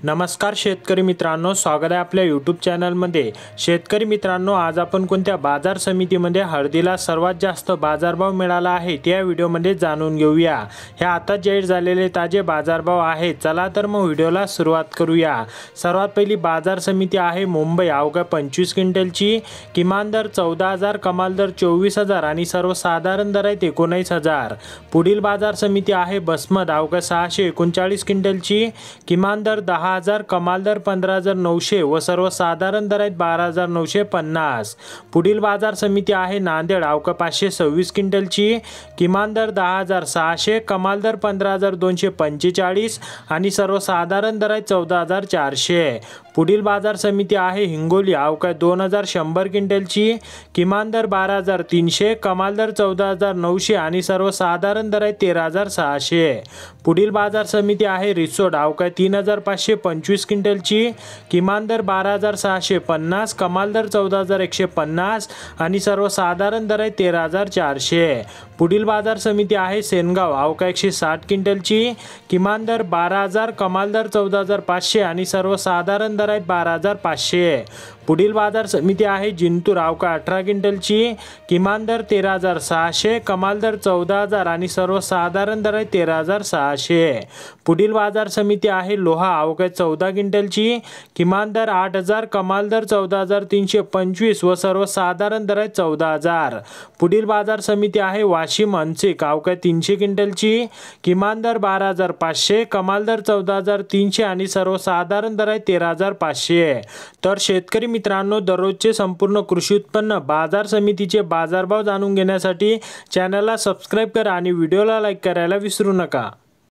नमस्कार शेतकरी मित्रांनो, स्वागत आहे आपल्या यूट्यूब चॅनलमध्ये। शेतकरी मित्रांनो, आज आपण कोणत्या बाजार समितीमध्ये हळदीला सर्वात जास्त बाजारभाव मिळाला आहे त्या व्हिडिओमध्ये जाणून घेऊया। हे आता जाहीर झालेले ताजे बाजारभाव आहेत। चला तर मग व्हिडिओला सुरुवात करूया। सर्वात पहिली बाजार समिती आहे मुंबई। अवघ्या 25 क्विंटलची किमान दर 14,000, कमाल दर 24,000 आणि सर्वसाधारण दर आहे 19,000। पुढील बाजार समिती आहे बसमत। अवघ्या 639 क्विंटलची किमान दर 10,000, कमाल दर 15,900 व सर्वसाधारण दर आहेत 12,950। पुढील बाजार समिती आहे नांदेड। अवघ्या 526 क्विंटलची किमान दर 10,600, कमाल दर 15,245 आणि सर्वसाधारण दर आहे 14,400। पुढील बाजार समिती आहे हिंगोली। अवघ्या 2,100 क्विंटलची किमान दर 12,300, कमाल दर 14,900 आणि सर्वसाधारण दर आहे 13,600। पुढील बाजार समिती आहे रिसोड। अवघ्या 3,525 क्विंटलची किमान दर 12,650, कमाल दर 14,150 आणि सर्वसाधारण दर आहे 13,400। पुढील बाजार समिती आहे सेनगाव। अवघ्या 160 क्विंटलची किमान दर 12,000, कमाल दर 14,500 आणि सर्वसाधारण दर आहे 12,500। पुढील बाजार समिती आहे जिंतूर। अवघ्या 18 क्विंटलची किमान दर 13,600, कमाल दर 14,000 आणि सर्वसाधारण दर आहे 13,600। पुढील बाजार समिती आहे लोहा। अवघ्या 14 क्विंटलची किमान दर 8,000, कमाल दर 14,325 व सर्वसाधारण दर आहे 14,000। पुढील बाजार समिती आहे वाशिम अंचिक। अवघ्या 300 क्विंटलची किमान दर 12,500, कमाल दर 14,300 आणि सर्वसाधारण दर आहे 13,500। तर शेतकरी मित्रांनो, दररोजचे संपूर्ण कृषी उत्पन्न बाजार समितीचे बाजारभाव जाणून घेण्यासाठी चॅनलला सबस्क्राइब करा आणि व्हिडिओला लाईक करायला विसरू नका।